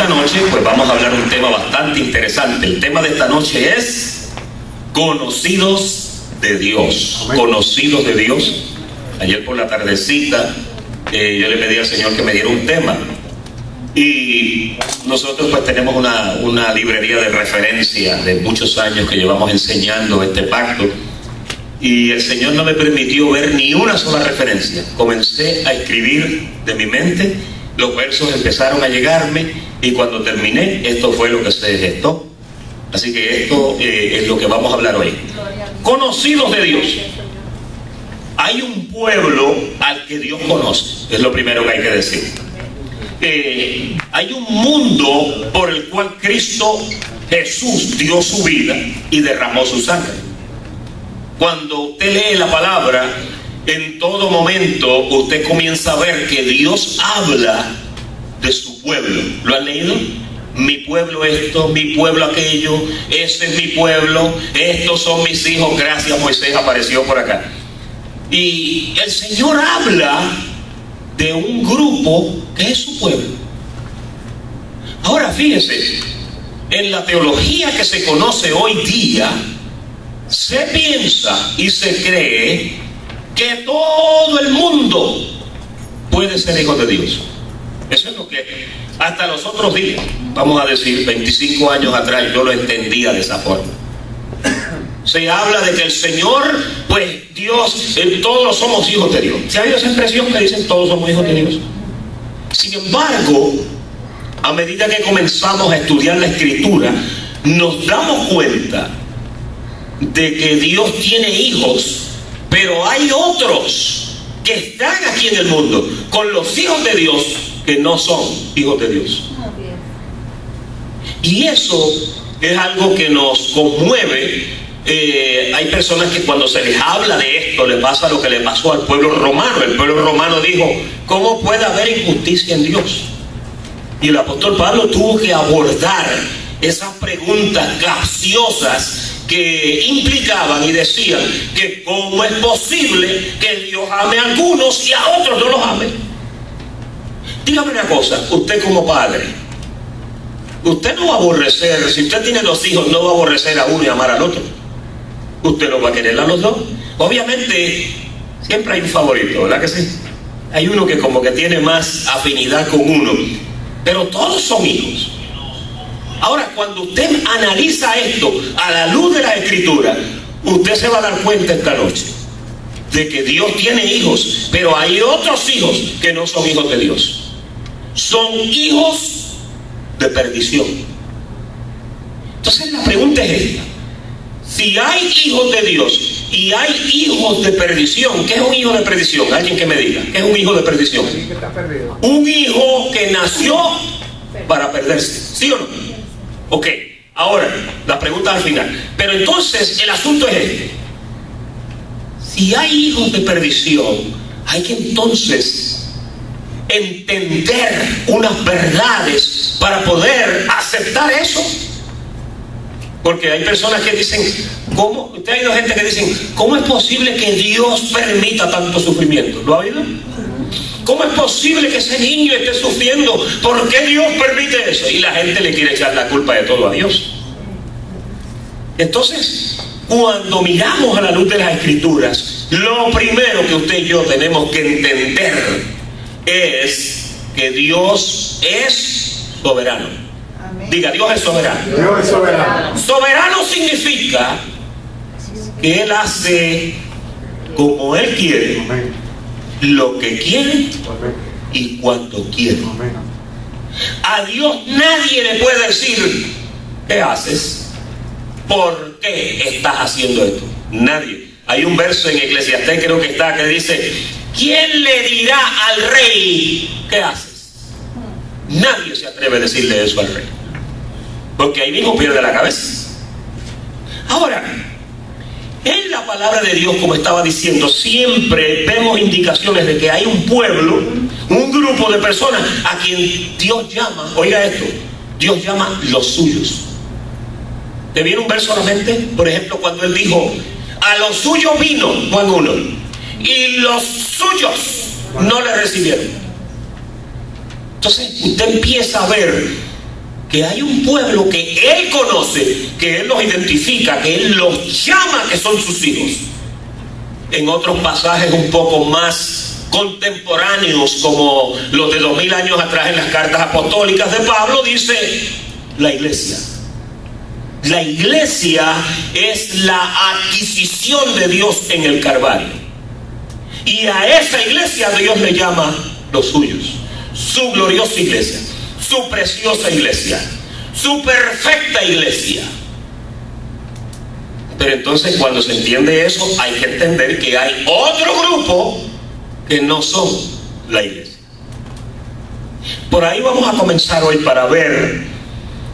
esta noche pues vamos a hablar un tema bastante interesante. El tema de esta noche es conocidos de Dios. Amén. Conocidos de Dios. Ayer por la tardecita yo le pedí al Señor que me diera un tema, y nosotros pues tenemos una librería de referencia de muchos años que llevamos enseñando este pacto, y el Señor no me permitió ver ni una sola referencia. Comencé a escribir de mi mente, los versos empezaron a llegarme, y cuando terminé, esto fue lo que se gestó. Así que esto es lo que vamos a hablar hoy. Conocidos de Dios. Hay un pueblo al que Dios conoce, es lo primero que hay que decir. Hay un mundo por el cual Cristo Jesús dio su vida y derramó su sangre. Cuando usted lee la palabra, en todo momento usted comienza a ver que Dios habla de su pueblo. ¿Lo han leído? Mi pueblo esto, mi pueblo aquello, ese es mi pueblo, estos son mis hijos. Gracias, Moisés apareció por acá. Y el Señor habla de un grupo que es su pueblo. Ahora fíjense, en la teología que se conoce hoy día, se piensa y se cree que todo el mundo puede ser hijo de Dios. Eso es lo que hasta los otros días, vamos a decir 25 años atrás, yo lo entendía de esa forma. Se habla de que el Señor, pues Dios, todos somos hijos de Dios. ¿Se ha oído esa expresión que dicen todos somos hijos de Dios? Sin embargo, a medida que comenzamos a estudiar la Escritura, nos damos cuenta de que Dios tiene hijos, pero hay otros que están aquí en el mundo con los hijos de Dios que no son hijos de Dios. Y eso es algo que nos conmueve. Hay personas que cuando se les habla de esto, les pasa lo que le pasó al pueblo romano. El pueblo romano dijo: ¿cómo puede haber injusticia en Dios? Y el apóstol Pablo tuvo que abordar esas preguntas capciosas que implicaban y decían que cómo es posible que Dios ame a algunos y a otros no los ame. Dígame una cosa, usted como padre, usted no va a aborrecer, si usted tiene 2 hijos, no va a aborrecer a uno y amar al otro. Usted los va a querer a los dos. Obviamente siempre hay un favorito, ¿verdad que sí? Hay uno que como que tiene más afinidad con uno, pero todos son hijos. Ahora, cuando usted analiza esto a la luz de la Escritura, usted se va a dar cuenta esta noche de que Dios tiene hijos, pero hay otros hijos que no son hijos de Dios. Son hijos de perdición. Entonces la pregunta es esta: si hay hijos de Dios y hay hijos de perdición, ¿qué es un hijo de perdición? Alguien que me diga, ¿qué es un hijo de perdición? Un hijo que nació para perderse, ¿sí o no? Ok, ahora la pregunta al final. Pero entonces el asunto es este: si hay hijos de perdición, hay que entonces entender unas verdades para poder aceptar eso. Porque hay personas que dicen, ¿cómo? Usted ha oído gente que dicen, ¿cómo es posible que Dios permita tanto sufrimiento? ¿Lo ha oído? ¿Cómo es posible que ese niño esté sufriendo? ¿Por qué Dios permite eso? Y la gente le quiere echar la culpa de todo a Dios. Entonces, cuando miramos a la luz de las Escrituras, lo primero que usted y yo tenemos que entender es que Dios es soberano. Amén. Diga, Dios es soberano. Dios es soberano. Soberano significa que Él hace como Él quiere. Amén. Lo que quiere. Amén. Y cuando quiere. Amén. A Dios nadie le puede decir, ¿qué haces? ¿Por qué estás haciendo esto? Nadie. Hay un verso en Eclesiastés, creo que está, que dice, ¿quién le dirá al rey qué haces? Nadie se atreve a decirle eso al rey, porque ahí mismo pierde la cabeza. Ahora, en la palabra de Dios, como estaba diciendo, siempre vemos indicaciones de que hay un pueblo, un grupo de personas a quien Dios llama, oiga esto, Dios llama los suyos. ¿Te viene un verso a la mente? Por ejemplo, cuando Él dijo, a los suyos vino, Juan 1, y los suyos no le recibieron. Entonces usted empieza a ver que hay un pueblo que Él conoce, que Él los identifica, que Él los llama que son sus hijos. En otros pasajes un poco más contemporáneos, como los de 2000 años atrás en las cartas apostólicas de Pablo, dice la iglesia. La iglesia es la adquisición de Dios en el Calvario. Y a esa iglesia Dios le llama los suyos. Su gloriosa iglesia, su preciosa iglesia, su perfecta iglesia. Pero entonces, cuando se entiende eso, hay que entender que hay otro grupo que no son la iglesia. Por ahí vamos a comenzar hoy para ver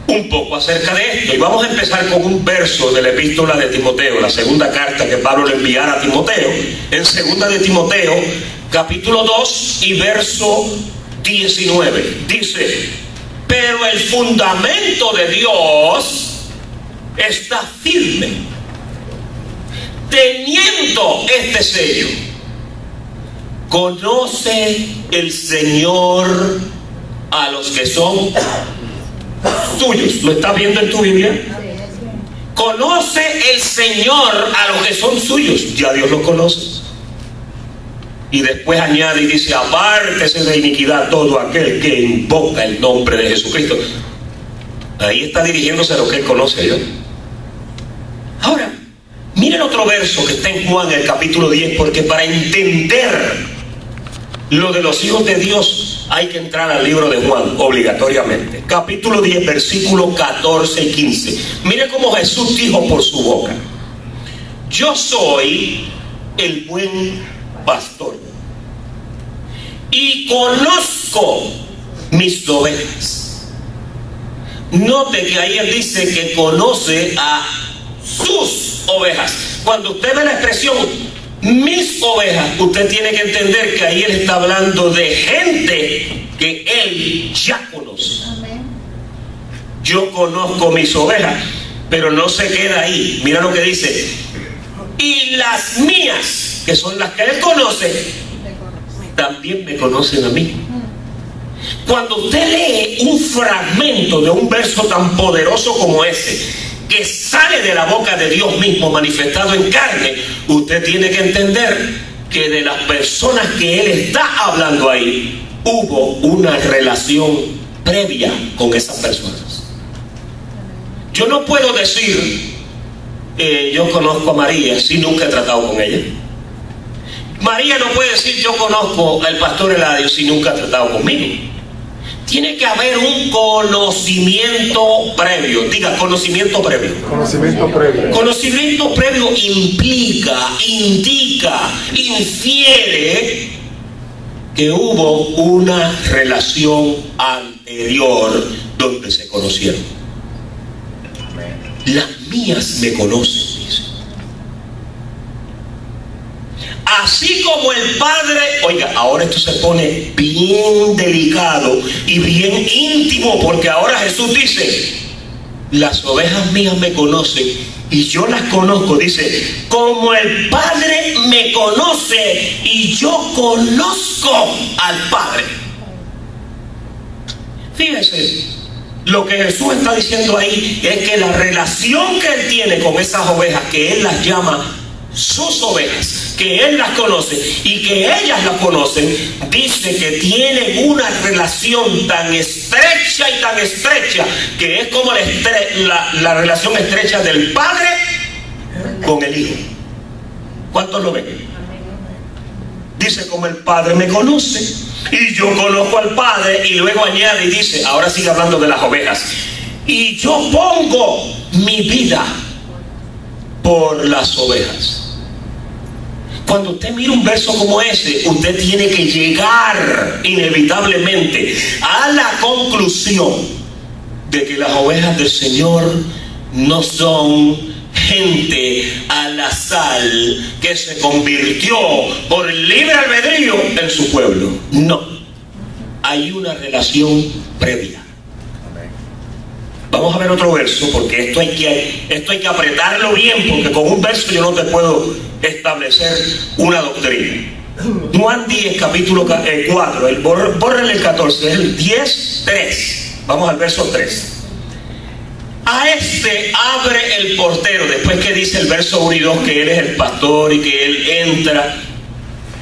un poco acerca de esto, y vamos a empezar con un verso de la epístola de Timoteo, la segunda carta que Pablo le enviara a Timoteo, en segunda de Timoteo, capítulo 2 y verso 19. Dice: pero el fundamento de Dios está firme, teniendo este sello: conoce el Señor a los que son suyos. ¿Lo estás viendo en tu Biblia? Conoce el Señor a los que son suyos. Ya Dios los conoce. Y después añade y dice: apártese de iniquidad todo aquel que invoca el nombre de Jesucristo. Ahí está dirigiéndose a lo que Él conoce a Dios. Ahora, miren otro verso que está en Juan, el capítulo 10, porque para entender lo de los hijos de Dios hay que entrar al libro de Juan, obligatoriamente. Capítulo 10, versículos 14 y 15. Mire cómo Jesús dijo por su boca: yo soy el buen pastor y conozco mis ovejas. Note que ahí Él dice que conoce a sus ovejas. Cuando usted ve la expresión mis ovejas, usted tiene que entender que ahí Él está hablando de gente que Él ya conoce. Yo conozco mis ovejas, pero no se queda ahí. Mira lo que dice: y las mías, que son las que Él conoce, también me conocen a mí. Cuando usted lee un fragmento de un verso tan poderoso como ese, que sale de la boca de Dios mismo manifestado en carne, usted tiene que entender que de las personas que Él está hablando ahí, hubo una relación previa con esas personas. Yo no puedo decir yo conozco a María si nunca he tratado con ella. María no puede decir yo conozco al pastor Eladio si nunca ha tratado conmigo. Tiene que haber un conocimiento previo. Diga, conocimiento previo. Conocimiento previo. Conocimiento previo implica, indica, infiere que hubo una relación anterior donde se conocieron. Las mías me conocen, dice. Así como el Padre, oiga, ahora esto se pone bien delicado y bien íntimo, porque ahora Jesús dice: las ovejas mías me conocen y yo las conozco. Dice: como el Padre me conoce y yo conozco al Padre. Fíjese, lo que Jesús está diciendo ahí es que la relación que Él tiene con esas ovejas, que Él las llama sus ovejas, que Él las conoce y que ellas las conocen, dice que tienen una relación tan estrecha y tan estrecha, que es como la relación estrecha del Padre con el Hijo. ¿Cuántos lo ven? Dice: como el Padre me conoce y yo conozco al Padre, y luego añade y dice, ahora sigue hablando de las ovejas: y yo pongo mi vida por las ovejas. Cuando usted mira un verso como ese, usted tiene que llegar inevitablemente a la conclusión de que las ovejas del Señor no son gente al azar que se convirtió por el libre albedrío en su pueblo. No, hay una relación previa. Vamos a ver otro verso, porque esto hay que apretarlo bien, porque con un verso yo no te puedo establecer una doctrina. Juan 10, capítulo 4, bórrenle el 14, es el 10, 3. Vamos al verso 3. a este abre el portero. Después que dice el verso 1 y 2 que él es el pastor y que él entra,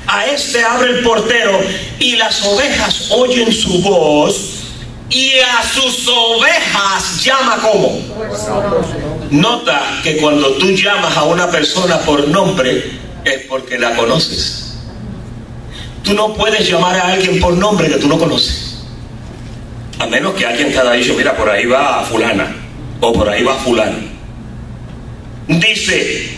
a este abre el portero, y las ovejas oyen su voz, y a sus ovejas llama ¿cómo? Nota que cuando tú llamas a una persona por nombre es porque la conoces. Tú no puedes llamar a alguien por nombre que tú no conoces, a menos que alguien te haya dicho, mira, por ahí va fulana o por ahí va fulano. Dice,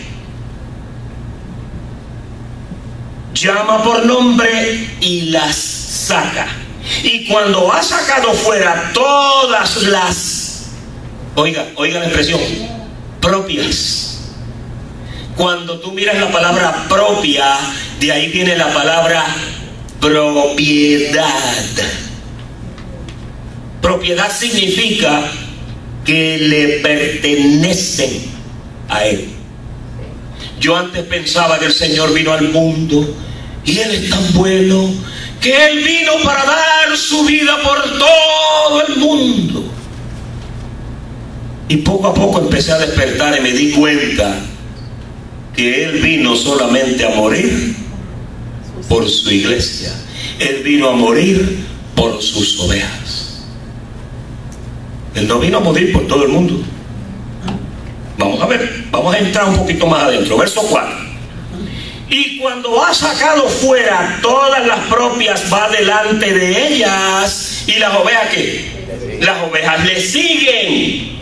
llama por nombre y las saca. Y cuando ha sacado fuera todas las, oiga la expresión, propias. Cuando tú miras la palabra propia, de ahí viene la palabra propiedad. Propiedad significa que le pertenecen a Él. Yo antes pensaba que el Señor vino al mundo y Él es tan bueno que Él vino para dar su vida por todo el mundo. Y poco a poco empecé a despertar y me di cuenta que Él vino solamente a morir por su iglesia. Él vino a morir por sus ovejas. Él no vino a morir por todo el mundo. Vamos a ver, vamos a entrar un poquito más adentro. Verso 4. Y cuando ha sacado fuera todas las propias, va delante de ellas. ¿Y las ovejas qué? Las ovejas le siguen.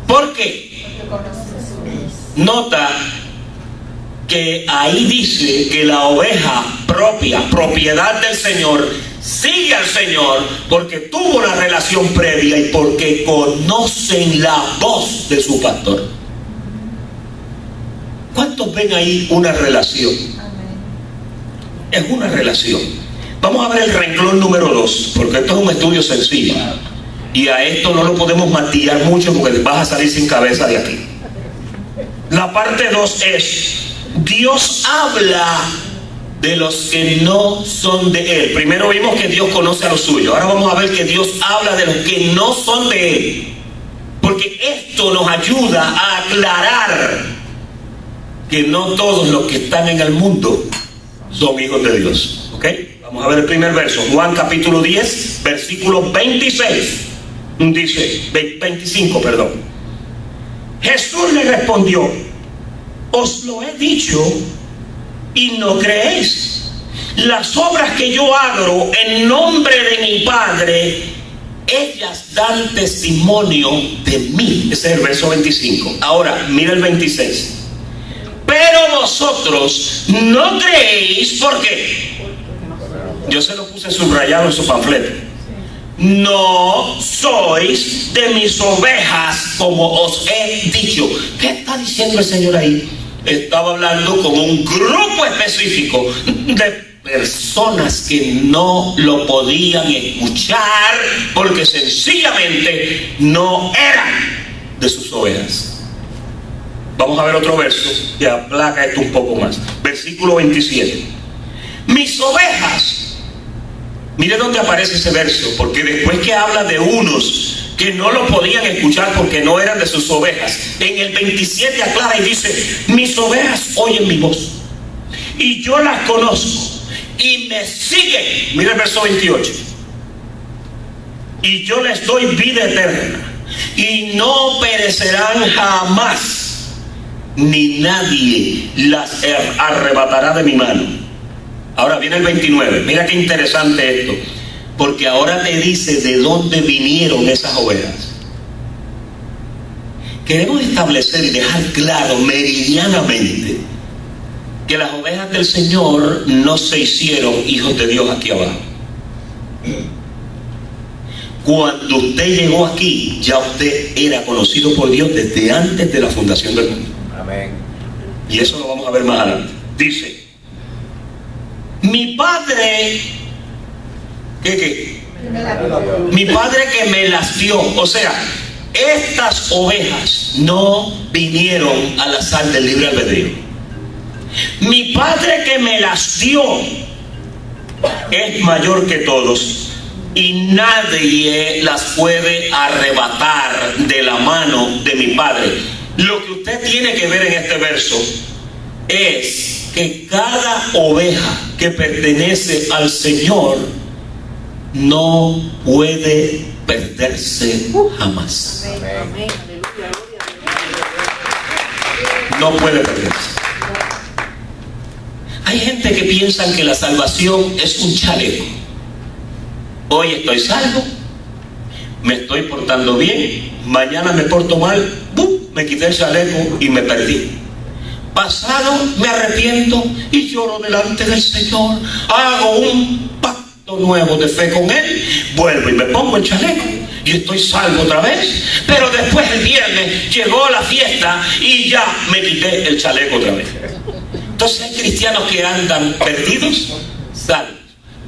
¿Por qué? Nota que ahí dice que la oveja propia, propiedad del Señor, sigue al Señor porque tuvo una relación previa y porque conocen la voz de su pastor. ¿Cuántos ven ahí una relación? Es una relación. Vamos a ver el renglón número 2, porque esto es un estudio sencillo y a esto no lo podemos matillar mucho porque vas a salir sin cabeza de aquí. La parte 2 es: Dios habla de los que no son de Él. Primero vimos que Dios conoce a los suyos. Ahora vamos a ver que Dios habla de los que no son de Él, porque esto nos ayuda a aclarar que no todos los que están en el mundo son hijos de Dios. ¿Ok? Vamos a ver el primer verso. Juan capítulo 10, versículo 26. Dice, 25, perdón. Jesús le respondió: os lo he dicho y no creéis. Las obras que yo hago en nombre de mi Padre, ellas dan testimonio de mí. Ese es el verso 25. Ahora, mira el 26. Pero vosotros no creéis, ¿por qué? Yo se lo puse subrayado en su panfleto. No sois de mis ovejas, como os he dicho. ¿Qué está diciendo el Señor ahí? Estaba hablando con un grupo específico de personas que no lo podían escuchar porque sencillamente no eran de sus ovejas. Vamos a ver otro verso que aplaca esto un poco más. Versículo 27. Mis ovejas. Mire dónde aparece ese verso, porque después que habla de unos que no lo podían escuchar porque no eran de sus ovejas, en el 27 aclara y dice: mis ovejas oyen mi voz y yo las conozco y me siguen. Mira el verso 28. Y yo les doy vida eterna y no perecerán jamás, ni nadie las arrebatará de mi mano. Ahora viene el 29. Mira qué interesante esto, porque ahora te dice de dónde vinieron esas ovejas. Queremos establecer y dejar claro meridianamente que las ovejas del Señor no se hicieron hijos de Dios aquí abajo. Cuando usted llegó aquí, ya usted era conocido por Dios desde antes de la fundación del mundo. Amén. Y eso lo vamos a ver más adelante. Dice: mi Padre, ¿qué? Mi Padre que me las dio. O sea, estas ovejas no vinieron al azar del libre albedrío. Mi Padre que me las dio es mayor que todos y nadie las puede arrebatar de la mano de mi Padre. Lo que usted tiene que ver en este verso es que cada oveja que pertenece al Señor no puede perderse jamás. No puede perderse. Hay gente que piensa que la salvación es un chaleco. Hoy estoy salvo, me estoy portando bien, mañana me porto mal, ¡bum!, me quité el chaleco y me perdí. Pasado me arrepiento y lloro delante del Señor, hago un pacto nuevo de fe con Él, vuelvo y me pongo el chaleco y estoy salvo otra vez. Pero después el viernes llegó la fiesta y ya me quité el chaleco otra vez. Entonces hay cristianos que andan perdidos, salvos,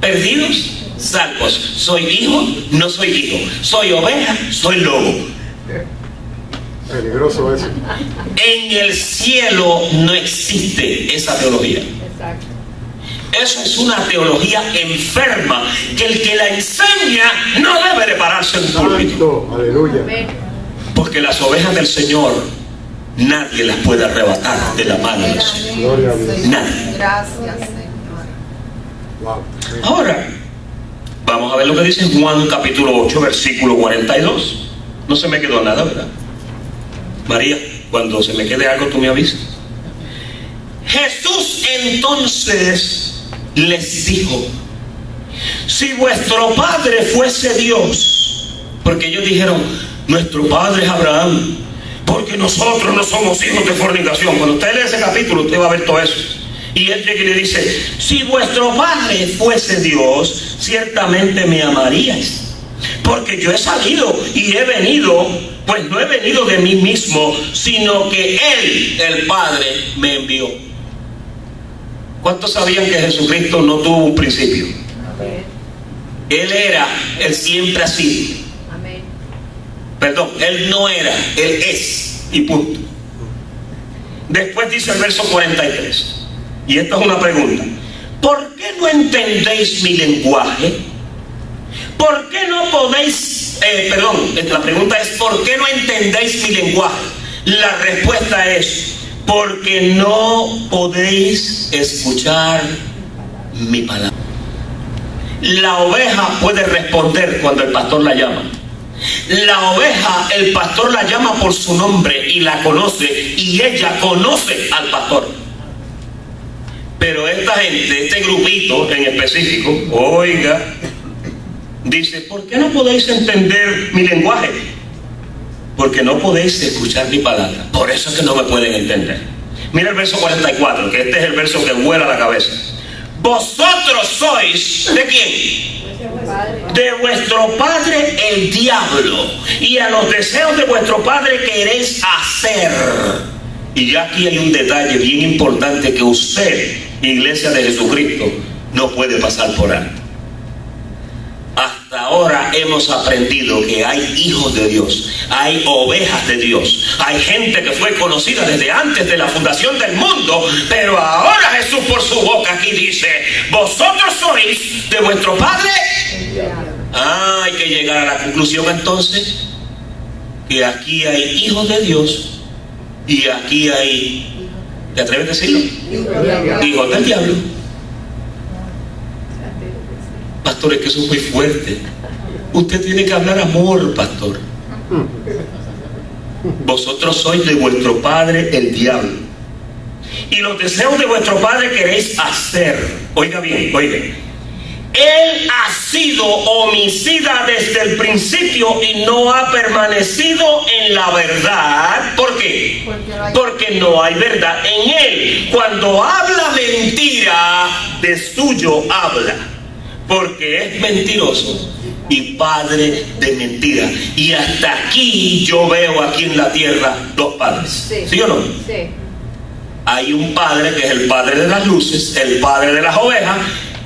perdidos, salvos. Soy hijo, no soy hijo. Soy oveja, soy lobo. Peligroso eso. En el cielo no existe esa teología. Exacto. Eso es una teología enferma que el que la enseña no debe de pararse en púlpito. Aleluya. Porque las ovejas del Señor nadie las puede arrebatar de la mano del Señor. Gloria a Dios. Nadie. Gracias, Señor. Wow. Ahora, vamos a ver lo que dice Juan capítulo 8, versículo 42. No se me quedó nada, ¿verdad? María, cuando se me quede algo, tú me avisas. Jesús entonces les dijo: si vuestro padre fuese Dios, porque ellos dijeron, nuestro padre es Abraham, porque nosotros no somos hijos de fornicación. Cuando usted lee ese capítulo, usted va a ver todo eso. Y él llega y le dice: si vuestro padre fuese Dios, ciertamente me amaríais, porque yo he salido y he venido, pues no he venido de mí mismo, sino que Él, el Padre, me envió. ¿Cuántos sabían que Jesucristo no tuvo un principio? Amén. Él era, Él siempre ha sido. Amén. Perdón, Él no era, Él es, y punto. Después dice el verso 43, y esto es una pregunta: ¿por qué no entendéis mi lenguaje? ¿Por qué no podéis, la pregunta es: ¿por qué no entendéis mi lenguaje? La respuesta es: porque no podéis escuchar mi palabra. La oveja puede responder cuando el pastor la llama. La oveja, el pastor la llama por su nombre y la conoce, y ella conoce al pastor. Pero esta gente, este grupito en específico, oiga, dice: ¿por qué no podéis entender mi lenguaje? Porque no podéis escuchar mi palabra. Por eso es que no me pueden entender. Mira el verso 44, que este es el verso que vuela la cabeza. Vosotros sois, ¿de quién? De vuestro padre el diablo, y a los deseos de vuestro padre queréis hacer. Y ya aquí hay un detalle bien importante que usted, Iglesia de Jesucristo, no puede pasar por alto. Hasta ahora hemos aprendido que hay hijos de Dios, hay ovejas de Dios, hay gente que fue conocida desde antes de la fundación del mundo, pero ahora Jesús por su boca aquí dice: vosotros sois de vuestro padre. Hay que llegar a la conclusión entonces que aquí hay hijos de Dios y aquí hay, ¿te atreves a decirlo? Hijos del diablo. Pastor, es que eso es muy fuerte. Usted tiene que hablar amor, pastor. Vosotros sois de vuestro padre el diablo, y los deseos de vuestro padre queréis hacer. Oiga bien, oiga. Él ha sido homicida desde el principio y no ha permanecido en la verdad. ¿Por qué? Porque no hay verdad en él. Cuando habla mentira, de suyo habla, porque es mentiroso y padre de mentira. Y hasta aquí yo veo aquí en la tierra dos padres. ¿Sí o no? Sí. Hay un padre que es el padre de las luces, el padre de las ovejas,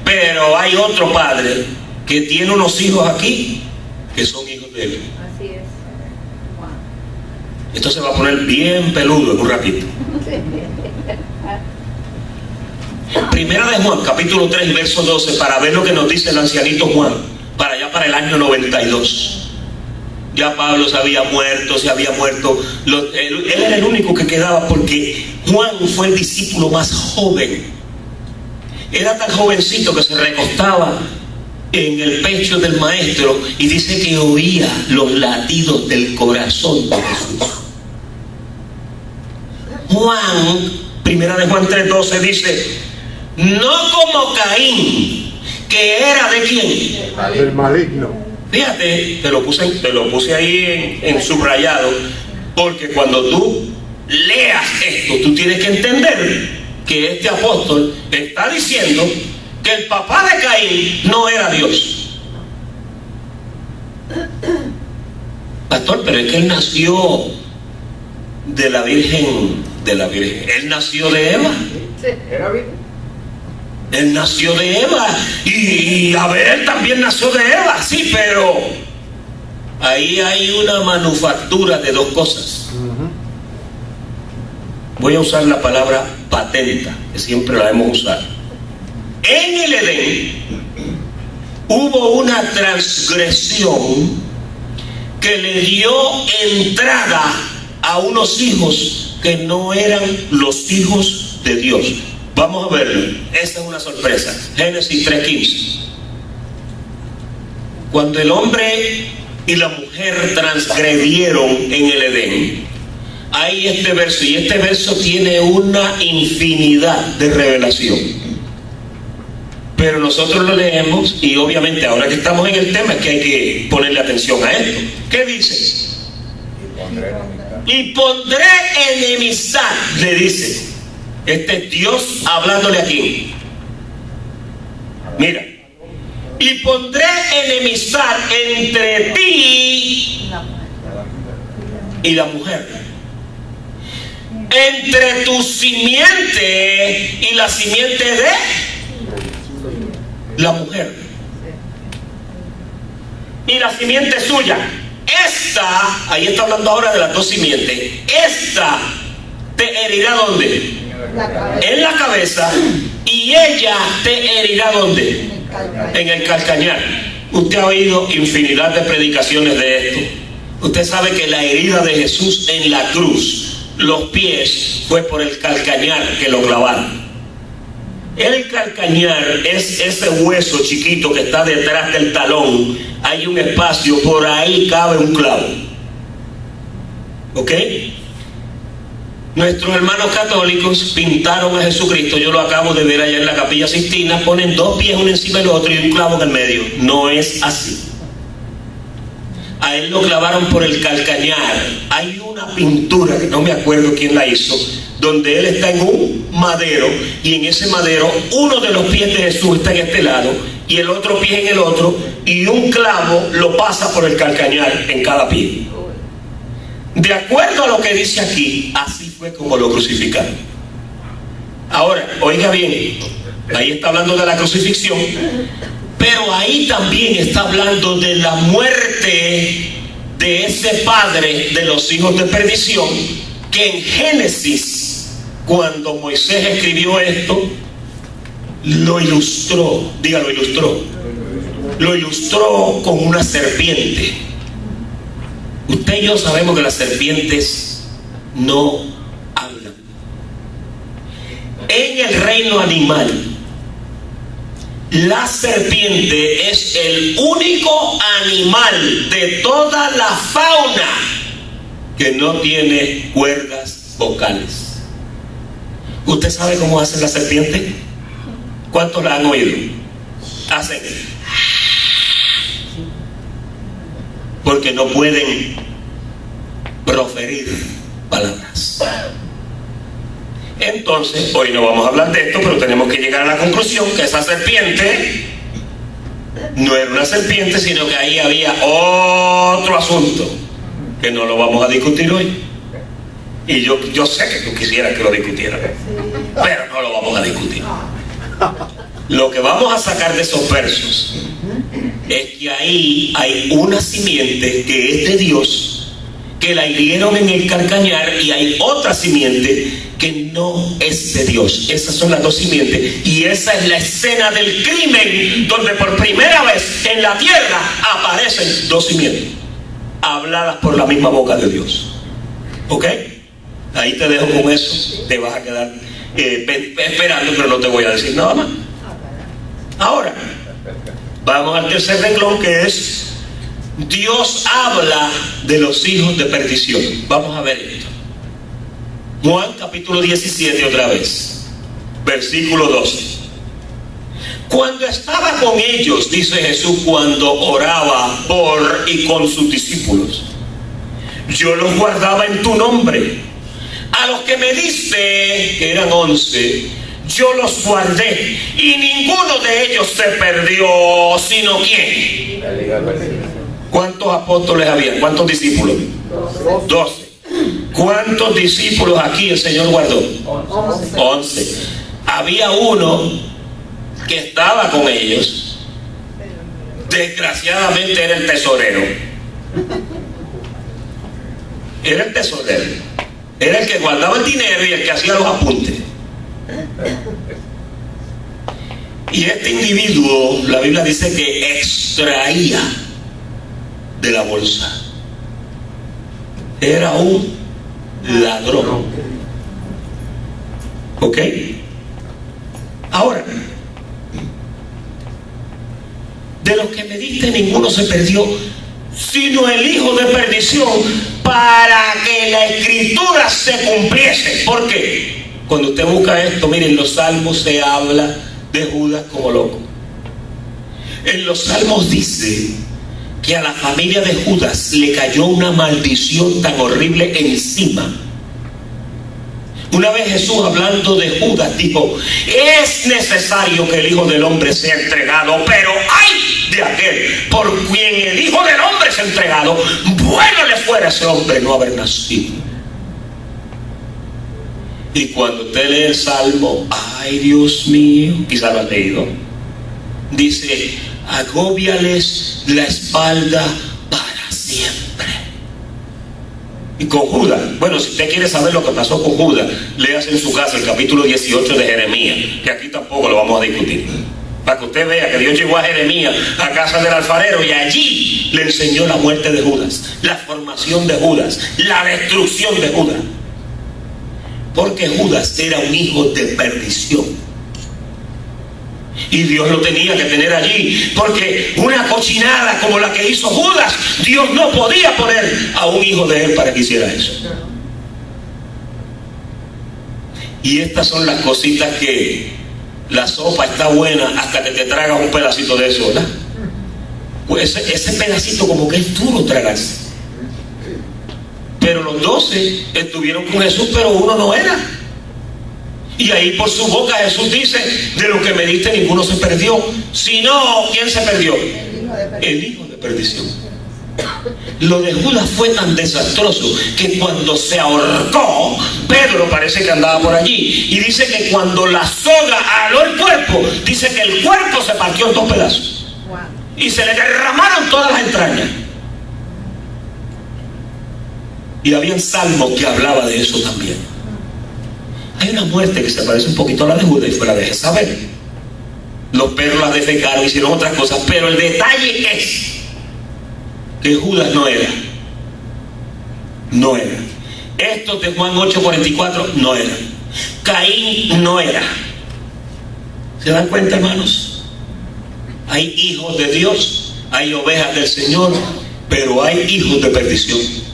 pero hay otro padre que tiene unos hijos aquí que son hijos de él. Así es. Wow. Esto se va a poner bien peludo en un ratito. Primera de Juan, capítulo 3, verso 12, para ver lo que nos dice el ancianito Juan. para allá para el año 92. Ya Pablo se había muerto. Él era el único que quedaba, porque Juan fue el discípulo más joven. Era tan jovencito que se recostaba en el pecho del maestro y dice que oía los latidos del corazón de Jesús. Juan, primera de Juan 3:12 dice: no como Caín, que era ¿de quién? Del maligno. Fíjate, te lo puse ahí en subrayado, porque cuando tú leas esto, tú tienes que entender que este apóstol está diciendo que el papá de Caín no era Dios. Pastor, pero es que él nació de la Virgen. Él nació de Eva. Era virgen. Él nació de Eva, y Abel también nació de Eva, sí, pero ahí hay una manufactura de dos cosas. Voy a usar la palabra patenta, que siempre la hemos usado. En el Edén hubo una transgresión que le dio entrada a unos hijos que no eran los hijos de Dios. Vamos a verlo. Esta es una sorpresa. Génesis 3:15. Cuando el hombre y la mujer transgredieron en el Edén, hay este verso, y este verso tiene una infinidad de revelación. Pero nosotros lo leemos, y obviamente ahora que estamos en el tema es que hay que ponerle atención a esto. ¿Qué dice? Y pondré enemistad, le dice. Este es Dios hablándole aquí. Mira. Y pondré enemistad entre ti y la mujer, entre tu simiente y la simiente de la mujer, y la simiente suya. Esta, ahí está hablando ahora de las dos simientes. Esta te herirá ¿dónde? En la cabeza, y ella te herirá ¿dónde? En el calcañar. Usted ha oído infinidad de predicaciones de esto. Usted sabe que la herida de Jesús en la cruz, los pies, fue por el calcañar que lo clavaron. El calcañar es ese hueso chiquito que está detrás del talón. Hay un espacio, por ahí cabe un clavo. ¿Ok? Nuestros hermanos católicos pintaron a Jesucristo, yo lo acabo de ver allá en la Capilla Sixtina, ponen dos pies uno encima del otro y un clavo en el medio. No es así. A él lo clavaron por el calcañar. Hay una pintura, que no me acuerdo quién la hizo, donde él está en un madero, y en ese madero uno de los pies de Jesús está en este lado y el otro pie en el otro, y un clavo lo pasa por el calcañar en cada pie. De acuerdo a lo que dice aquí, así fue como lo crucificaron. Ahora, oiga bien, ahí está hablando de la crucifixión, pero ahí también está hablando de la muerte de ese padre de los hijos de perdición, que en Génesis, cuando Moisés escribió esto, lo ilustró. Dígalo, ilustró. Lo ilustró con una serpiente. Usted y yo sabemos que las serpientes no hablan. En el reino animal, la serpiente es el único animal de toda la fauna que no tiene cuerdas vocales. ¿Usted sabe cómo hace la serpiente? ¿Cuántos la han oído? Hacen, porque no pueden proferir palabras. Entonces, hoy no vamos a hablar de esto, pero tenemos que llegar a la conclusión que esa serpiente no era una serpiente, sino que ahí había otro asunto que no lo vamos a discutir hoy. Y yo sé que tú quisieras que lo discutiéramos, pero no lo vamos a discutir. Lo que vamos a sacar de esos versos es que ahí hay una simiente que es de Dios que la hirieron en el calcañar, y hay otra simiente que no es de Dios. Esas son las dos simientes, y esa es la escena del crimen, donde por primera vez en la tierra aparecen dos simientes, habladas por la misma boca de Dios. ¿Ok? Ahí te dejo con eso. Te vas a quedar esperando, pero no te voy a decir nada más. Ahora, vamos al tercer renglón, que es: Dios habla de los hijos de perdición. Vamos a ver esto. Juan capítulo 17 otra vez, versículo 12. Cuando estaba con ellos, dice Jesús, cuando oraba por y con sus discípulos, yo los guardaba en tu nombre. A los que me diste, que eran 11, yo los guardé, y ninguno de ellos se perdió, sino ¿quién? ¿Cuántos apóstoles había? ¿Cuántos discípulos? 12. ¿Cuántos discípulos aquí el Señor guardó? 11. Había uno que estaba con ellos, desgraciadamente era el tesorero. Era el tesorero, era el que guardaba el dinero y el que hacía los apuntes. Y este individuo, la Biblia dice que extraía de la bolsa. Era un ladrón. ¿Ok? Ahora, de los que me diste ninguno se perdió, sino el hijo de perdición, para que la escritura se cumpliese. ¿Por qué? Cuando usted busca esto, miren, en los salmos se habla de Judas como loco. En los salmos dice que a la familia de Judas le cayó una maldición tan horrible encima. Una vez Jesús, hablando de Judas, dijo: es necesario que el Hijo del Hombre sea entregado, pero ¡ay de aquel por quien el Hijo del Hombre sea entregado! Bueno le fuera a ese hombre no haber nacido. Y cuando usted lee el Salmo, ¡ay Dios mío! Quizá lo has leído. Dice: agóbiales la espalda para siempre. Y con Judas, bueno, si usted quiere saber lo que pasó con Judas, léase en su casa el capítulo 18 de Jeremías, que aquí tampoco lo vamos a discutir, para que usted vea que Dios llevó a Jeremías a casa del alfarero, y allí le enseñó la muerte de Judas, la formación de Judas, la destrucción de Judas, porque Judas era un hijo de perdición. Y Dios lo tenía que tener allí, porque una cochinada como la que hizo Judas, Dios no podía poner a un hijo de él para que hiciera eso. Y estas son las cositas que la sopa está buena hasta que te tragas un pedacito de eso, ¿verdad? Pues ese pedacito como que es duro tragarse. Pero los 12 estuvieron con Jesús, pero uno no era. Y ahí por su boca Jesús dice: de lo que me diste ninguno se perdió, sino ¿quién se perdió? El hijo de perdición. Lo de Judas fue tan desastroso que cuando se ahorcó, Pedro parece que andaba por allí, y dice que cuando la soga aló el cuerpo, dice que el cuerpo se partió en 2 pedazos y se le derramaron todas las entrañas. Y había salmos que hablaba de eso también. Hay una muerte que se parece un poquito a la de Judas y fue la de Jezabel. Los perros las defecaron, hicieron otras cosas, pero el detalle es que Judas no era. Estos de Juan 8:44 no eran. Caín no era. ¿Se dan cuenta, hermanos? Hay hijos de Dios, hay ovejas del Señor, pero hay hijos de perdición.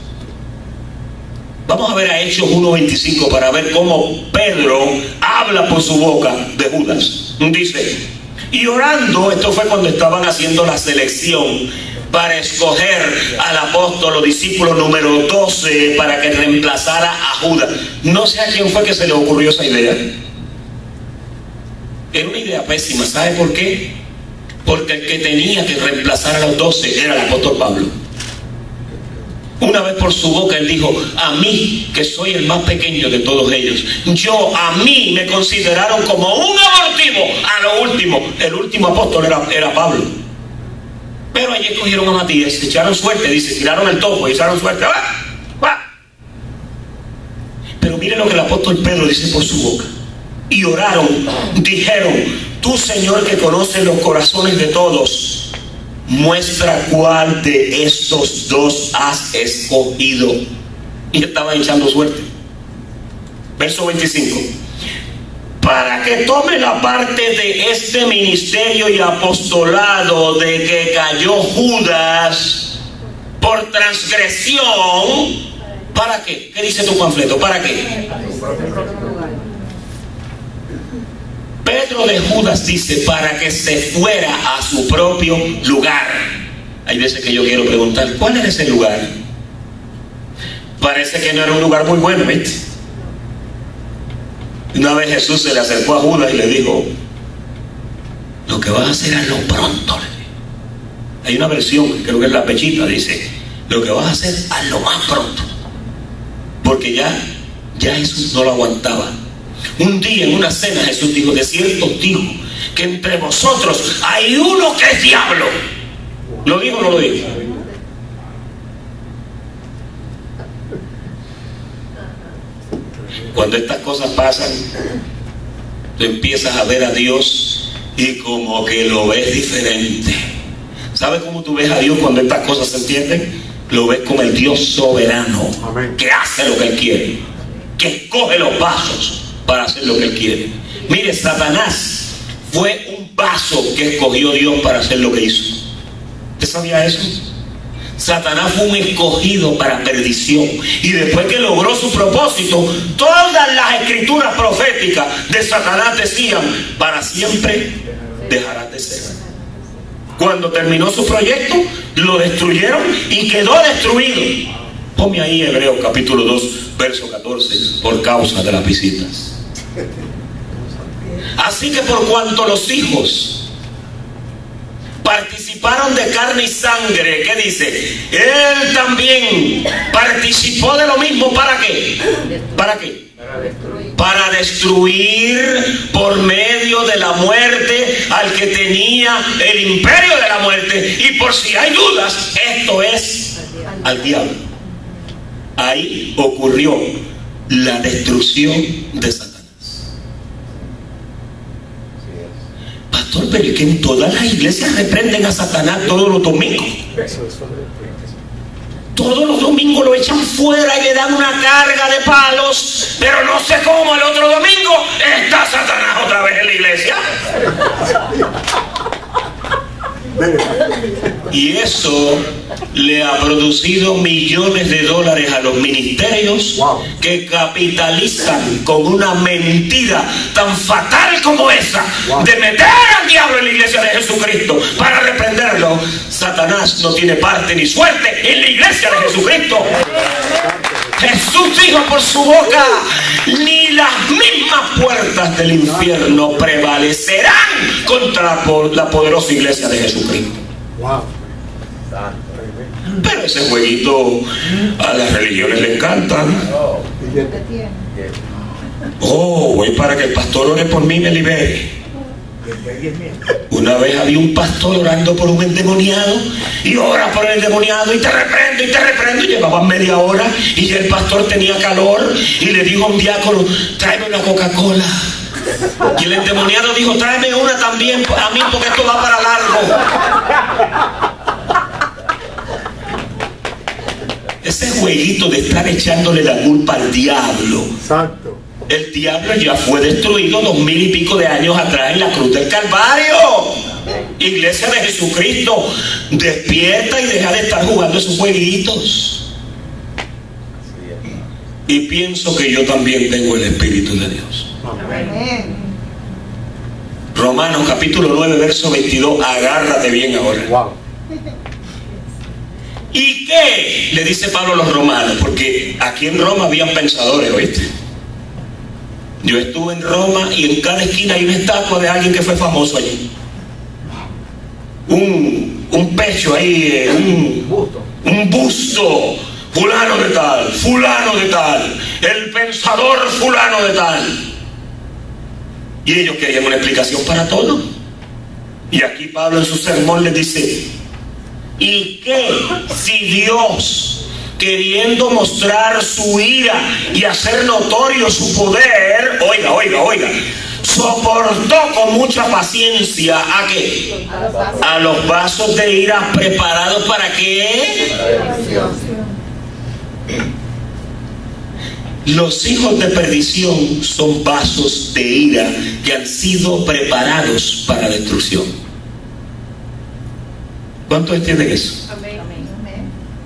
Vamos a ver a Hechos 1:25 para ver cómo Pedro habla por su boca de Judas. Dice: y orando, esto fue cuando estaban haciendo la selección para escoger al apóstol o discípulo número 12 para que reemplazara a Judas. No sé a quién fue que se le ocurrió esa idea. Era una idea pésima. ¿Sabe por qué? Porque el que tenía que reemplazar a los 12 era el apóstol Pablo. Una vez por su boca él dijo: a mí, que soy el más pequeño de todos ellos, a mí me consideraron como un abortivo a lo último. El último apóstol era Pablo. Pero allí escogieron a Matías, echaron suerte, dice, tiraron el topo y echaron suerte. mire lo que el apóstol Pedro dice por su boca. Y oraron, dijeron: tú, Señor, que conoces los corazones de todos, muestra cuál de estos dos has escogido. Y estaban echando suerte. Verso 25. Para que tome la parte de este ministerio y apostolado de que cayó Judas por transgresión. ¿Para qué? ¿Qué dice tu panfleto? ¿Para qué? Pedro de Judas dice: para que se fuera a su propio lugar. Hay veces que yo quiero preguntar: ¿cuál era ese lugar? Parece que no era un lugar muy bueno, ¿viste? Una vez Jesús se le acercó a Judas y le dijo: lo que vas a hacer, hazlo pronto. Hay una versión, creo que es la Pechita, dice: lo que vas a hacer, hazlo más pronto. Porque ya Jesús no lo aguantaba. Un día en una cena Jesús dijo: de cierto os digo que entre vosotros hay uno que es diablo. ¿Lo dijo o no lo dijo? Cuando estas cosas pasan, tú empiezas a ver a Dios y como que lo ves diferente. ¿Sabes cómo tú ves a Dios cuando estas cosas se entienden? Lo ves como el Dios soberano. Amén. Que hace lo que Él quiere, que escoge los vasos para hacer lo que Él quiere. Mire, Satanás fue un vaso que escogió Dios para hacer lo que hizo. ¿Usted sabía eso? Satanás fue un escogido para perdición. Y después que logró su propósito, todas las escrituras proféticas de Satanás decían: para siempre dejarás de ser. Cuando terminó su proyecto, lo destruyeron y quedó destruido. Ponme ahí Hebreos capítulo 2, verso 14, por causa de las visitas. Así que por cuanto los hijos participaron de carne y sangre, ¿qué dice? Él también participó de lo mismo. ¿Para qué? ¿Para qué? Para destruir por medio de la muerte al que tenía el imperio de la muerte. Y por si hay dudas, esto es al diablo. Ahí ocurrió la destrucción de Satanás. Pastor, pero es que en todas las iglesias reprenden a Satanás todos los domingos. Todos los domingos lo echan fuera y le dan una carga de palos, pero no sé cómo el otro domingo está Satanás otra vez en la iglesia. Y eso le ha producido millones de dólares a los ministerios que capitalizan con una mentira tan fatal como esa de meter al diablo en la iglesia de Jesucristo para reprenderlo. Satanás no tiene parte ni suerte en la iglesia de Jesucristo. Jesús dijo por su boca: ni las mismas puertas del infierno prevalecerán contra la poderosa iglesia de Jesucristo. Pero ese jueguito a las religiones le encanta. Oh, voy para que el pastor ore por mí y me libere. Una vez había un pastor orando por un endemoniado y ora por el endemoniado y te reprendo y te reprendo. Y llevaban media hora y ya el pastor tenía calor y le dijo a un diácono: tráeme una Coca-Cola. Y el endemoniado dijo: tráeme una también a mí porque esto va para largo. Ese jueguito de estar echándole la culpa al diablo. Exacto. El diablo ya fue destruido 2000 y pico de años atrás en la cruz del Calvario. Iglesia de Jesucristo, despierta y deja de estar jugando esos jueguitos. Y pienso que yo también tengo el Espíritu de Dios. Amén. Romanos capítulo 9, verso 22. Agárrate bien ahora. Wow. ¿Y qué? Le dice Pablo a los romanos, porque aquí en Roma habían pensadores, ¿oíste? Yo estuve en Roma y en cada esquina hay una estatua de alguien que fue famoso allí. Un pecho ahí, un busto, fulano de tal, el pensador fulano de tal. Y ellos querían una explicación para todo. Y aquí Pablo en su sermón les dice: ¿y qué si Dios queriendo mostrar su ira y hacer notorio su poder, oiga, soportó con mucha paciencia ¿a qué? A los vasos de ira preparados ¿para qué? Los hijos de perdición son vasos de ira que han sido preparados para destrucción. ¿Cuántos entienden eso?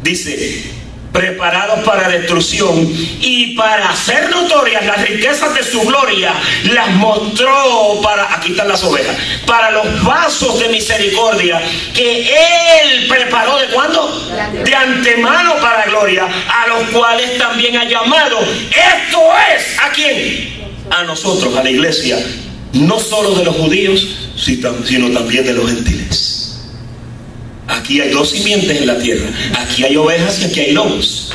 Dice, preparados para destrucción, y para hacer notorias las riquezas de su gloria, las mostró para, aquí están las ovejas, para los vasos de misericordia que Él preparó, ¿de cuándo? De antemano para gloria, a los cuales también ha llamado. Esto es, ¿a quién? A nosotros, a la iglesia, no solo de los judíos, sino también de los gentiles. Aquí hay dos simientes en la tierra. Aquí hay ovejas y aquí hay lobos.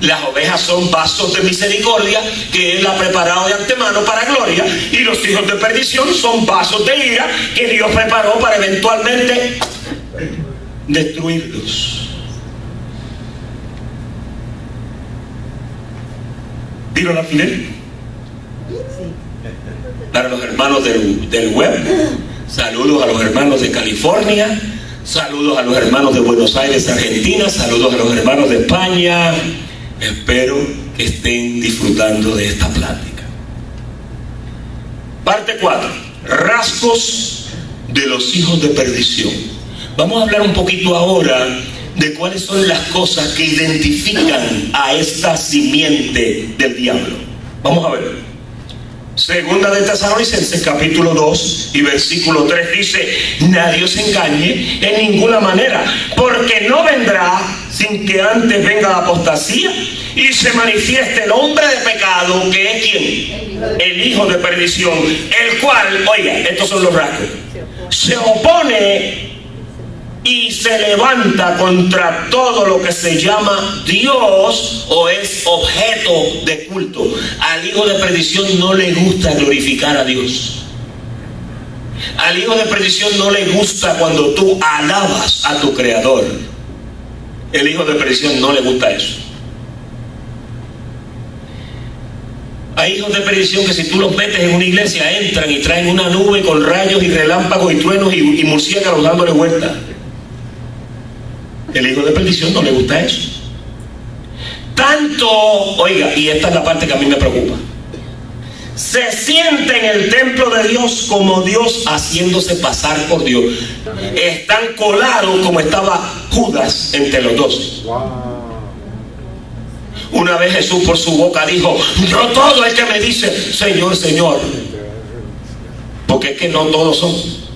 Las ovejas son vasos de misericordia que Él ha preparado de antemano para gloria, y los hijos de perdición son vasos de ira que Dios preparó para eventualmente destruirlos. ¿Vieron al final? Para los hermanos del web, saludos a los hermanos de California, saludos a los hermanos de Buenos Aires, Argentina, saludos a los hermanos de España. Espero que estén disfrutando de esta plática. Parte 4. Rasgos de los hijos de perdición. Vamos a hablar un poquito ahora de cuáles son las cosas que identifican a esta simiente del diablo. Vamos a ver. Segunda de Tesalonicenses capítulo 2 y versículo 3 dice: nadie os engañe en ninguna manera, porque no vendrá sin que antes venga la apostasía y se manifieste el hombre de pecado, que es ¿quién? El hijo de perdición, el cual, oiga, estos son los rasgos, se opone y se levanta contra todo lo que se llama Dios o es objeto de culto. Al hijo de perdición no le gusta glorificar a Dios. Al hijo de perdición no le gusta cuando tú alabas a tu creador. El hijo de perdición no le gusta eso. Hay hijos de perdición que si tú los metes en una iglesia entran y traen una nube con rayos y relámpagos y truenos y murciélagos dándole vuelta. El hijo de perdición no le gusta eso. Tanto, oiga, y esta es la parte que a mí me preocupa, se siente en el templo de Dios como Dios haciéndose pasar por Dios. Están colados como estaba Judas entre los 12. Una vez Jesús por su boca dijo: no todo el que me dice Señor, Señor, porque es que no todos son.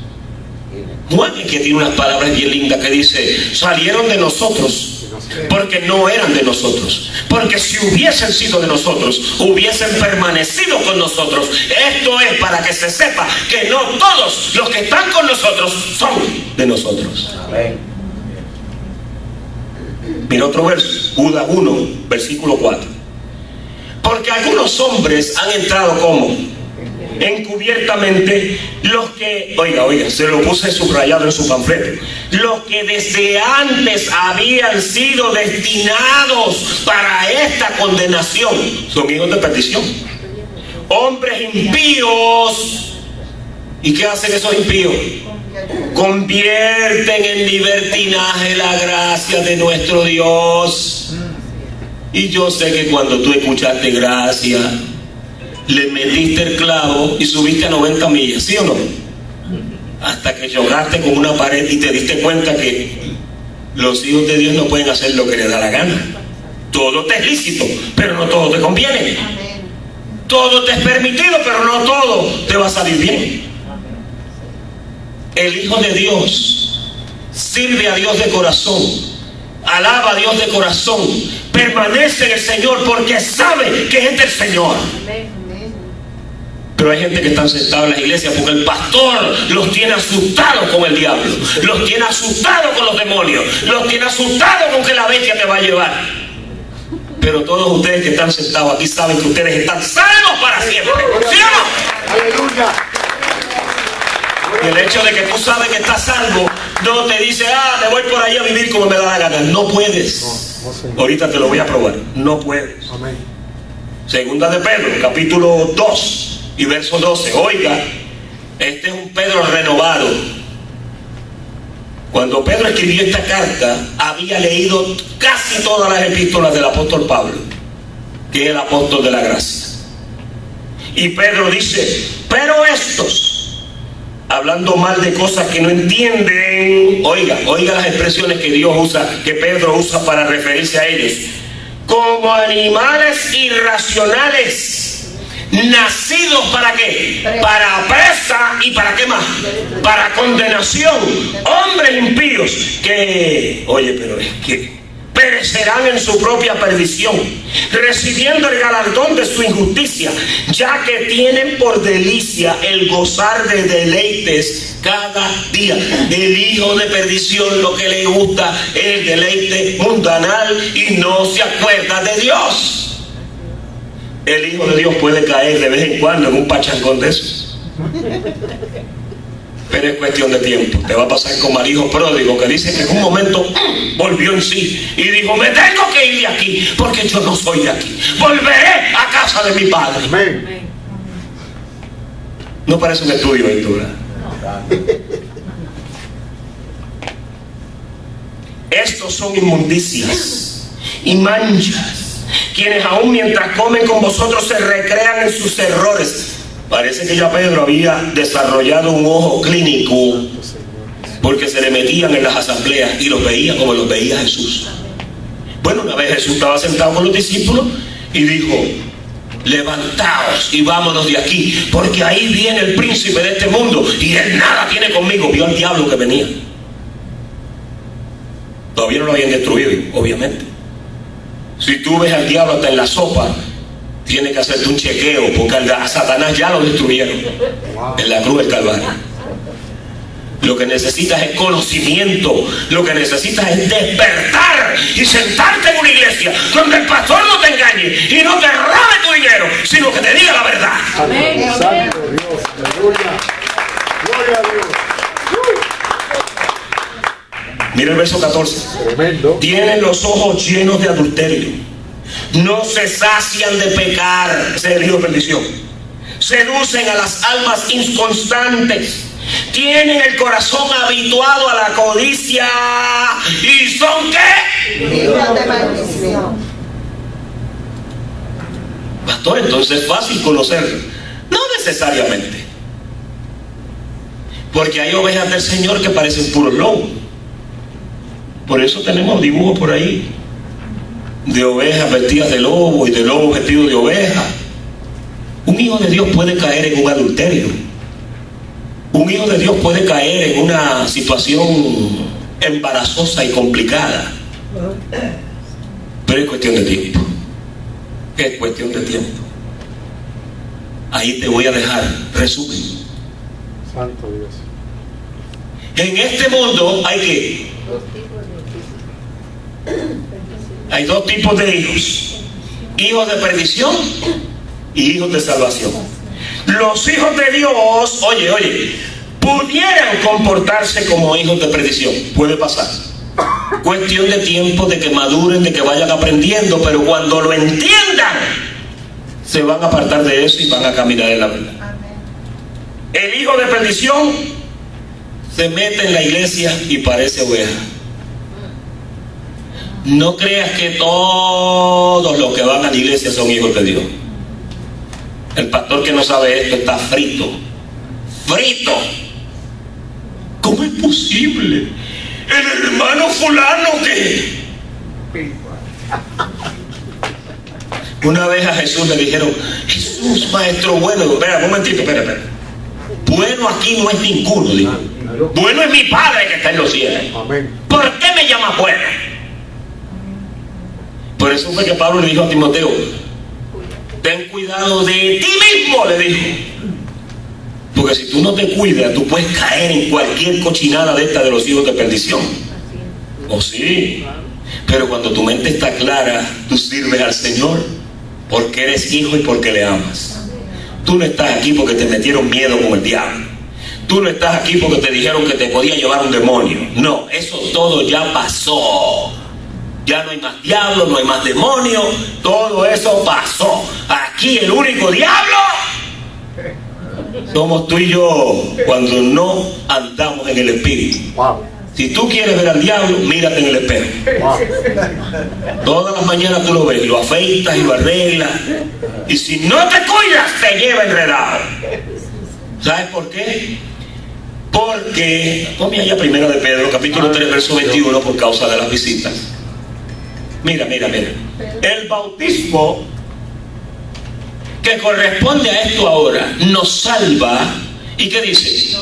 Juan, que tiene unas palabras bien lindas que dice: salieron de nosotros porque no eran de nosotros, porque si hubiesen sido de nosotros hubiesen permanecido con nosotros. Esto es para que se sepa que no todos los que están con nosotros son de nosotros. Amén. Mira otro verso, Judas 1 versículo 4. Porque algunos hombres han entrado como encubiertamente, los que, oiga, se lo puse subrayado en su panfleto, los que desde antes habían sido destinados para esta condenación, son hijos de perdición, hombres impíos. ¿Y qué hacen esos impíos? Convierten en libertinaje la gracia de nuestro Dios. Y yo sé que cuando tú escuchaste gracia, le metiste el clavo y subiste a 90 millas, ¿sí o no? Hasta que chocaste con una pared y te diste cuenta que los hijos de Dios no pueden hacer lo que les da la gana. Todo te es lícito, pero no todo te conviene. Todo te es permitido, pero no todo te va a salir bien. El hijo de Dios sirve a Dios de corazón, alaba a Dios de corazón, permanece en el Señor porque sabe que es del Señor. Pero hay gente que está sentada en las iglesias porque el pastor los tiene asustados con el diablo, los tiene asustados con los demonios, los tiene asustados con que la bestia te va a llevar. Pero todos ustedes que están sentados aquí saben que ustedes están salvos para siempre, ¿sí o no? Aleluya. Y el hecho de que tú sabes que estás salvo no te dice: me voy por ahí a vivir como me da la gana. No puedes. Oh, Señor. Ahorita te lo voy a probar. No puedes. Amén. Segunda de Pedro, capítulo 2 y verso 12. Oiga, este es un Pedro renovado. Cuando Pedro escribió esta carta, había leído casi todas las epístolas del apóstol Pablo, que es el apóstol de la gracia. Y Pedro dice, pero estos, hablando mal de cosas que no entienden, oiga las expresiones que Dios usa, que Pedro usa para referirse a ellos, como animales irracionales, nacidos ¿para qué? Para presa y ¿para qué más? Para condenación. Hombres impíos que, oye, pero es que perecerán en su propia perdición, recibiendo el galardón de su injusticia, ya que tienen por delicia el gozar de deleites cada día. El hijo de perdición lo que le gusta es el deleite mundanal y no se acuerda de Dios. El hijo de Dios puede caer de vez en cuando en un pachangón de esos, pero es cuestión de tiempo. Te va a pasar como al hijo pródigo, que dice que en un momento volvió en sí y dijo, me tengo que ir de aquí porque yo no soy de aquí, volveré a casa de mi padre. Amén. No parece un estudio esto, ¿verdad? Estos son inmundicias y manchas, quienes aún mientras comen con vosotros se recrean en sus errores. Parece que ya Pedro había desarrollado un ojo clínico, porque se le metían en las asambleas y los veía como los veía Jesús. Bueno, una vez Jesús estaba sentado con los discípulos y dijo, levantaos y vámonos de aquí, porque ahí viene el príncipe de este mundo y él nada tiene conmigo. Vio al diablo que venía. Todavía no lo habían destruido, obviamente. Si tú ves al diablo hasta en la sopa, tienes que hacerte un chequeo, porque a Satanás ya lo destruyeron en la cruz del Calvario. Lo que necesitas es conocimiento, lo que necesitas es despertar y sentarte en una iglesia donde el pastor no te engañe y no te robe tu dinero, sino que te diga la verdad. Amén. Santo Dios, aleluya. Gloria a Dios. Mira el verso 14. Tremendo. Tienen los ojos llenos de adulterio, no se sacian de pecar, ese es el hijo de perdición, seducen a las almas inconstantes, tienen el corazón habituado a la codicia y son ¿qué? Libres de maldición. Pastor, entonces es fácil conocerlo. No necesariamente, porque hay ovejas del Señor que parecen puros lobos. Por eso tenemos dibujos por ahí de ovejas vestidas de lobo y de lobos vestidos de oveja. Un hijo de Dios puede caer en un adulterio. Un hijo de Dios puede caer en una situación embarazosa y complicada. Pero es cuestión de tiempo. Es cuestión de tiempo. Ahí te voy a dejar resumen. Santo Dios. En este mundo hay dos tipos de hijos: hijos de perdición y hijos de salvación. Los hijos de Dios, oye, pudieran comportarse como hijos de perdición. Puede pasar. Cuestión de tiempo, de que maduren, de que vayan aprendiendo, pero cuando lo entiendan, se van a apartar de eso y van a caminar en la verdad. El hijo de perdición se mete en la iglesia y parece oveja. No creas que todos los que van a la iglesia son hijos de Dios. El pastor que no sabe esto está frito. ¡Frito! ¿Cómo es posible? El hermano fulano que... Una vez a Jesús le dijeron, Jesús, maestro bueno. Espera, un momentito, espera. Bueno aquí no es ninguno, dijo. Bueno es mi Padre que está en los cielos. Amén. ¿Por qué me llamas bueno? Por eso fue que Pablo le dijo a Timoteo, ten cuidado de ti mismo, le dijo. Porque si tú no te cuidas, tú puedes caer en cualquier cochinada de esta de los hijos de perdición. ¿O sí? Pero cuando tu mente está clara, tú sirves al Señor porque eres hijo y porque le amas. Tú no estás aquí porque te metieron miedo con el diablo. Tú no estás aquí porque te dijeron que te podía llevar un demonio. No, eso todo ya pasó. Ya no hay más diablo, no hay más demonio. Todo eso pasó. Aquí el único diablo somos tú y yo cuando no andamos en el espíritu. Wow. Si tú quieres ver al diablo, mírate en el espejo. Wow. Todas las mañanas tú lo ves, lo afeitas y lo arreglas. Y si no te cuidas, te lleva enredado. ¿Sabes por qué? Porque, ponme allá primera de Pedro, capítulo 3, verso 21, por causa de las visitas. Mira. El bautismo que corresponde a esto ahora nos salva. ¿Y qué dice?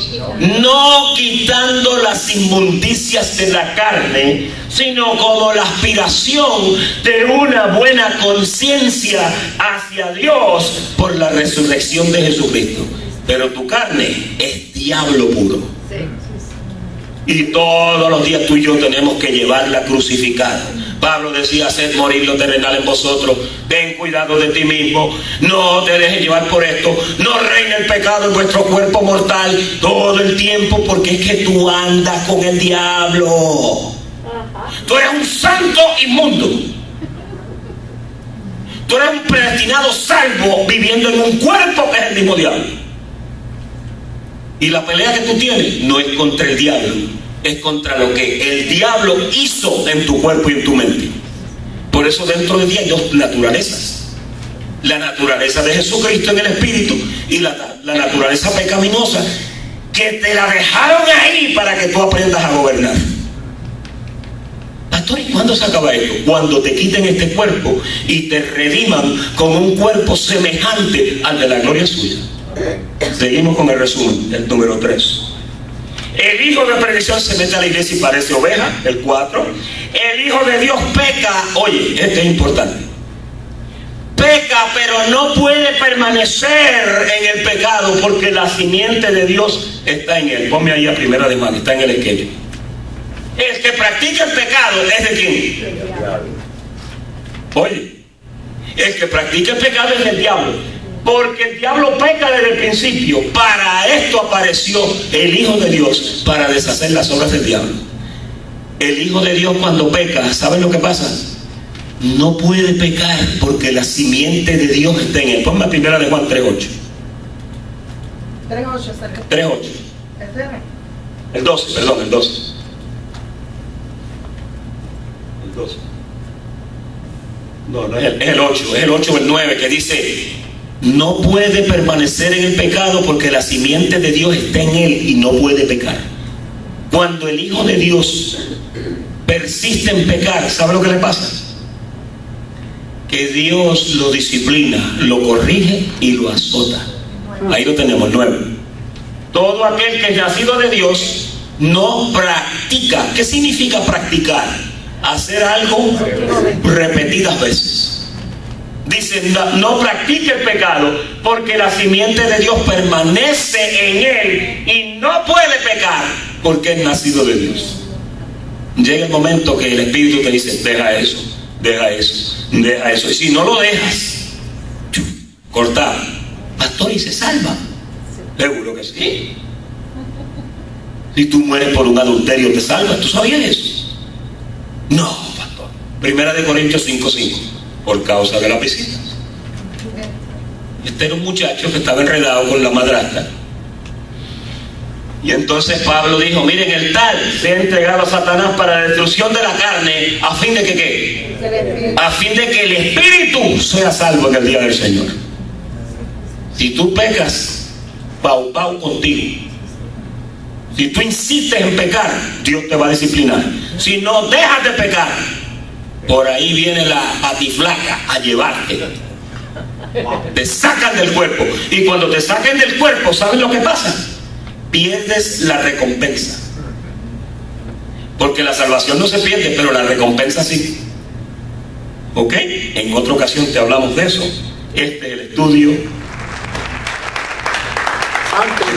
No quitando las inmundicias de la carne, sino como la aspiración de una buena conciencia hacia Dios por la resurrección de Jesucristo. Pero tu carne es diablo puro. Y todos los días tú y yo tenemos que llevarla crucificada. Pablo decía: haced morir lo terrenal en vosotros, ten cuidado de ti mismo, no te dejes llevar por esto, no reine el pecado en vuestro cuerpo mortal todo el tiempo, porque es que tú andas con el diablo. Tú eres un santo inmundo. Tú eres un predestinado salvo viviendo en un cuerpo que es el mismo diablo. Y la pelea que tú tienes no es contra el diablo, es contra lo que el diablo hizo en tu cuerpo y en tu mente. Por eso dentro de ti hay dos naturalezas: la naturaleza de Jesucristo en el espíritu y la naturaleza pecaminosa, que te la dejaron ahí para que tú aprendas a gobernar. Pastor, ¿y cuándo se acaba esto? Cuando te quiten este cuerpo y te rediman con un cuerpo semejante al de la gloria suya. Seguimos con el resumen, el número 3. El hijo de perdición se mete a la iglesia y parece oveja, el 4. El hijo de Dios peca. Oye, este es importante. Peca, pero no puede permanecer en el pecado porque la simiente de Dios está en él. Ponme ahí a primera de Juan, está en el esquema. El que practica el pecado es de quién. Oye, el que practica el pecado es del diablo. Porque el diablo peca desde el principio. Para esto apareció el Hijo de Dios, para deshacer las obras del diablo. El Hijo de Dios cuando peca, ¿saben lo que pasa? No puede pecar porque la simiente de Dios está en él. Ponme la primera de Juan 3:8. 3:8. El 12, perdón, el 12. El 12. No es el 8, es el 8 o el 9 que dice: no puede permanecer en el pecado porque la simiente de Dios está en él y no puede pecar. Cuando el Hijo de Dios persiste en pecar, ¿sabe lo que le pasa? Que Dios lo disciplina, lo corrige y lo azota. Ahí lo tenemos, 9. Todo aquel que es nacido de Dios no practica. ¿Qué significa practicar? Hacer algo repetidas veces. Dice: no practique el pecado porque la simiente de Dios permanece en él y no puede pecar porque es nacido de Dios. Llega el momento que el Espíritu te dice: deja eso, deja eso, deja eso. Y si no lo dejas, cortar. Pastor, ¿y se salva? Seguro que sí. Si tú mueres por un adulterio, te salvas. ¿Tú sabías eso? No, pastor. Primera de Corintios 5:5. Por causa de las visitas. Este era un muchacho que estaba enredado con la madrastra. Y entonces Pablo dijo: miren, el tal se ha entregado a Satanás para la destrucción de la carne, a fin de que ¿qué? A fin de que el espíritu sea salvo en el día del Señor. Si tú pecas, pau contigo. Si tú insistes en pecar, Dios te va a disciplinar. Si no dejas de pecar, por ahí viene la patiflaca a llevarte. Te sacan del cuerpo. Y cuando te saquen del cuerpo, ¿saben lo que pasa? Pierdes la recompensa. Porque la salvación no se pierde, pero la recompensa sí. ¿Ok? En otra ocasión te hablamos de eso. Este es el estudio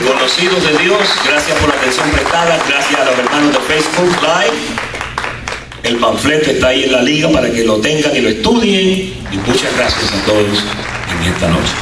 Conocidos de Dios. Gracias por la atención prestada. Gracias a los hermanos de Facebook Live. El panfleto está ahí en la liga para que lo tengan y lo estudien. Y muchas gracias a todos en esta noche.